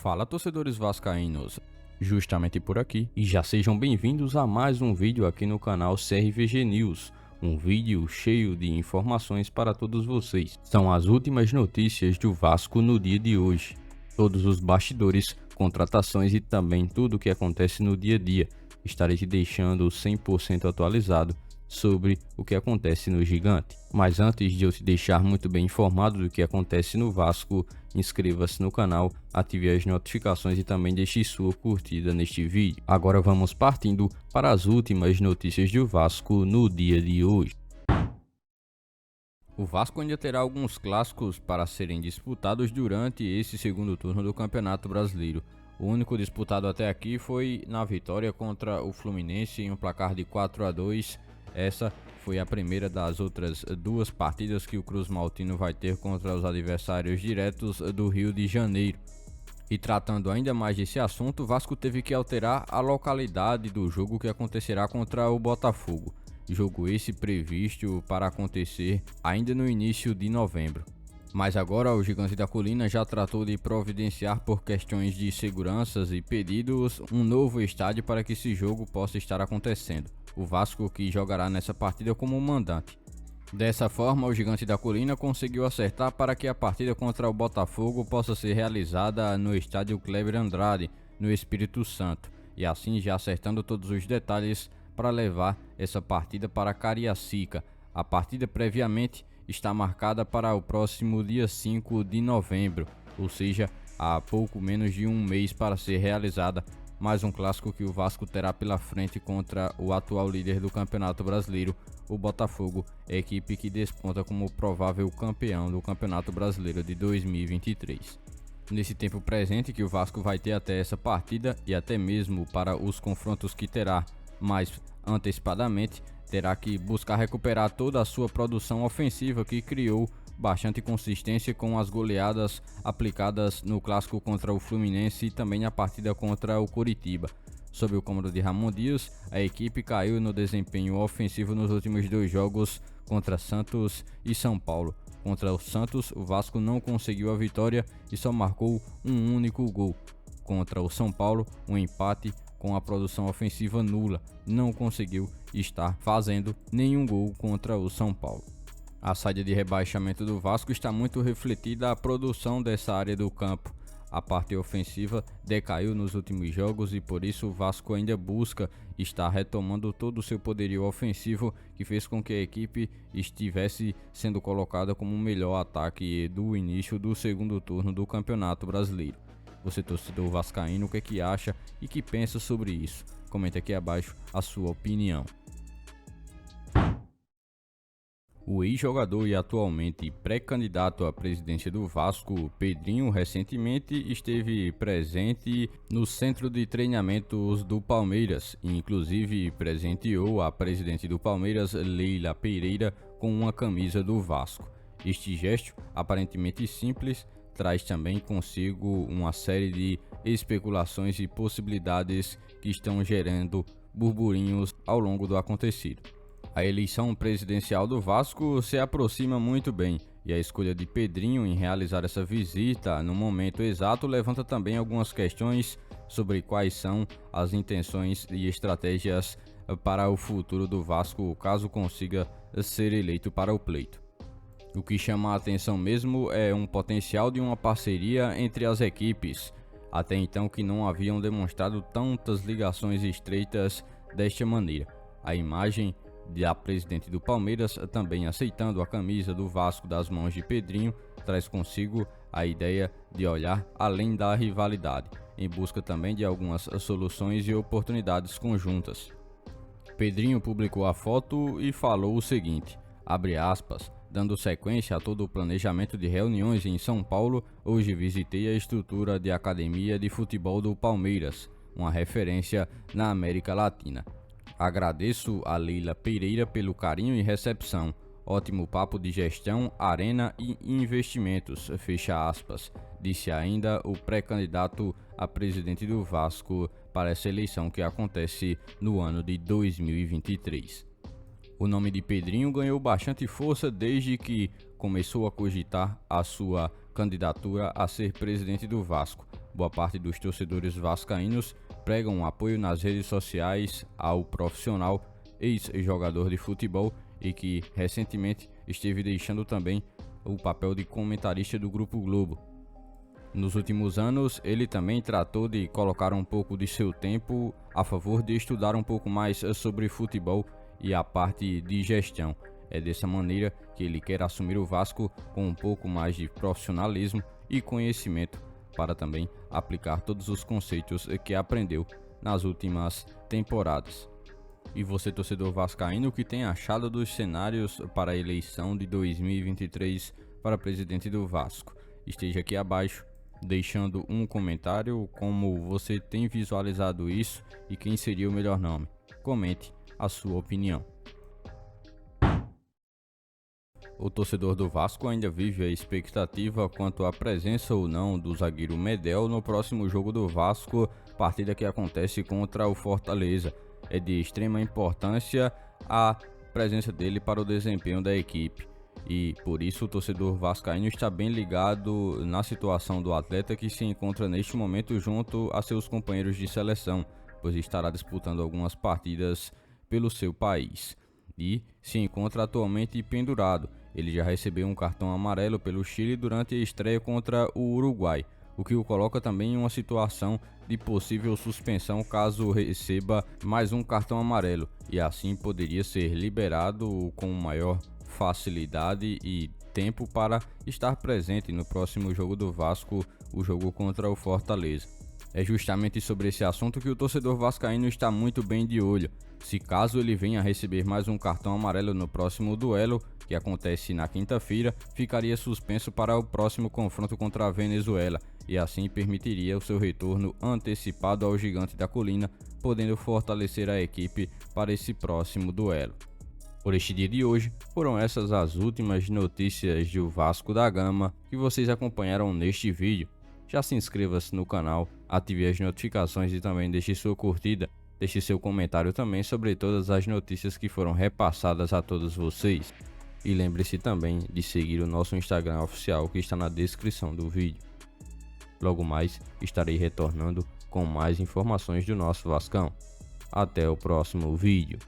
Fala, torcedores vascaínos, justamente por aqui, e já sejam bem-vindos a mais um vídeo aqui no canal CRVG News, um vídeo cheio de informações para todos vocês. São as últimas notícias do Vasco no dia de hoje, todos os bastidores, contratações e também tudo o que acontece no dia a dia. Estarei te deixando 100% atualizado sobre o que acontece no Gigante. Mas antes de eu te deixar muito bem informado do que acontece no Vasco, inscreva-se no canal, ative as notificações e também deixe sua curtida neste vídeo. Agora vamos partindo para as últimas notícias do Vasco no dia de hoje. O Vasco ainda terá alguns clássicos para serem disputados durante esse segundo turno do Campeonato Brasileiro. O único disputado até aqui foi na vitória contra o Fluminense em um placar de 4-2. Essa foi a primeira das outras duas partidas que o Cruz Maltino vai ter contra os adversários diretos do Rio de Janeiro. E tratando ainda mais desse assunto, o Vasco teve que alterar a localidade do jogo que acontecerá contra o Botafogo. Jogo esse previsto para acontecer ainda no início de novembro. Mas agora o Gigante da Colina já tratou de providenciar por questões de seguranças e pedidos um novo estádio para que esse jogo possa estar acontecendo. O Vasco que jogará nessa partida como mandante. Dessa forma, o Gigante da Colina conseguiu acertar para que a partida contra o Botafogo possa ser realizada no estádio Kleber Andrade, no Espírito Santo, e assim já acertando todos os detalhes para levar essa partida para Cariacica. A partida previamente está marcada para o próximo dia 5 de novembro, ou seja, há pouco menos de um mês para ser realizada. Mais um clássico que o Vasco terá pela frente contra o atual líder do Campeonato Brasileiro, o Botafogo, equipe que desponta como provável campeão do Campeonato Brasileiro de 2023. Nesse tempo presente que o Vasco vai ter até essa partida e até mesmo para os confrontos que terá mais antecipadamente, terá que buscar recuperar toda a sua produção ofensiva que criou bastante consistência com as goleadas aplicadas no clássico contra o Fluminense e também na partida contra o Coritiba. Sob o comando de Ramon Dias, a equipe caiu no desempenho ofensivo nos últimos dois jogos contra Santos e São Paulo. Contra o Santos, o Vasco não conseguiu a vitória e só marcou um único gol. Contra o São Paulo, um empate com a produção ofensiva nula, não conseguiu estar fazendo nenhum gol contra o São Paulo. A saída de rebaixamento do Vasco está muito refletida a produção dessa área do campo. A parte ofensiva decaiu nos últimos jogos e por isso o Vasco ainda busca estar retomando todo o seu poderio ofensivo que fez com que a equipe estivesse sendo colocada como o melhor ataque do início do segundo turno do Campeonato Brasileiro. Você, torcedor vascaíno, o que é que acha e que pensa sobre isso? Comente aqui abaixo a sua opinião. O ex-jogador e atualmente pré-candidato à presidência do Vasco, Pedrinho, recentemente esteve presente no centro de treinamentos do Palmeiras e inclusive presenteou a presidente do Palmeiras, Leila Pereira, com uma camisa do Vasco. Este gesto, aparentemente simples, traz também consigo uma série de especulações e possibilidades que estão gerando burburinhos ao longo do acontecido. A eleição presidencial do Vasco se aproxima muito bem e a escolha de Pedrinho em realizar essa visita no momento exato levanta também algumas questões sobre quais são as intenções e estratégias para o futuro do Vasco caso consiga ser eleito para o pleito. O que chama a atenção mesmo é um potencial de uma parceria entre as equipes, até então que não haviam demonstrado tantas ligações estreitas desta maneira. A imagem da presidente do Palmeiras também aceitando a camisa do Vasco das mãos de Pedrinho traz consigo a ideia de olhar além da rivalidade, em busca também de algumas soluções e oportunidades conjuntas. Pedrinho publicou a foto e falou o seguinte, abre aspas, dando sequência a todo o planejamento de reuniões em São Paulo, hoje visitei a estrutura de academia de futebol do Palmeiras, uma referência na América Latina. Agradeço a Leila Pereira pelo carinho e recepção. Ótimo papo de gestão, arena e investimentos, fecha aspas, disse ainda o pré-candidato a presidente do Vasco para essa eleição que acontece no ano de 2023. O nome de Pedrinho ganhou bastante força desde que começou a cogitar a sua candidatura a ser presidente do Vasco. boa parte dos torcedores vascaínos pregam um apoio nas redes sociais ao profissional ex-jogador de futebol e que recentemente esteve deixando também o papel de comentarista do Grupo Globo. Nos últimos anos, ele também tratou de colocar um pouco de seu tempo a favor de estudar um pouco mais sobre futebol e a parte de gestão. É dessa maneira que ele quer assumir o Vasco com um pouco mais de profissionalismo e conhecimento para também aplicar todos os conceitos que aprendeu nas últimas temporadas. E você, torcedor vascaíno, o que tem achado dos cenários para a eleição de 2023 para presidente do Vasco? Esteja aqui abaixo deixando um comentário como você tem visualizado isso e quem seria o melhor nome. Comente a sua opinião. O torcedor do Vasco ainda vive a expectativa quanto à presença ou não do zagueiro Medel no próximo jogo do Vasco, partida que acontece contra o Fortaleza. É de extrema importância a presença dele para o desempenho da equipe. E por isso o torcedor vascaíno está bem ligado na situação do atleta que se encontra neste momento junto a seus companheiros de seleção, pois estará disputando algumas partidas pelo seu país. E se encontra atualmente pendurado. Ele já recebeu um cartão amarelo pelo Chile durante a estreia contra o Uruguai, o que o coloca também em uma situação de possível suspensão caso receba mais um cartão amarelo, e assim poderia ser liberado com maior facilidade e tempo para estar presente no próximo jogo do Vasco, o jogo contra o Fortaleza. É justamente sobre esse assunto que o torcedor vascaíno está muito bem de olho. Se caso ele venha a receber mais um cartão amarelo no próximo duelo, que acontece na quinta-feira, ficaria suspenso para o próximo confronto contra a Venezuela e assim permitiria o seu retorno antecipado ao Gigante da Colina, podendo fortalecer a equipe para esse próximo duelo. Por este dia de hoje, foram essas as últimas notícias do Vasco da Gama que vocês acompanharam neste vídeo. Já se inscreva-se no canal, ative as notificações e também deixe sua curtida. Deixe seu comentário também sobre todas as notícias que foram repassadas a todos vocês. E lembre-se também de seguir o nosso Instagram oficial que está na descrição do vídeo. Logo mais estarei retornando com mais informações do nosso Vascão. Até o próximo vídeo.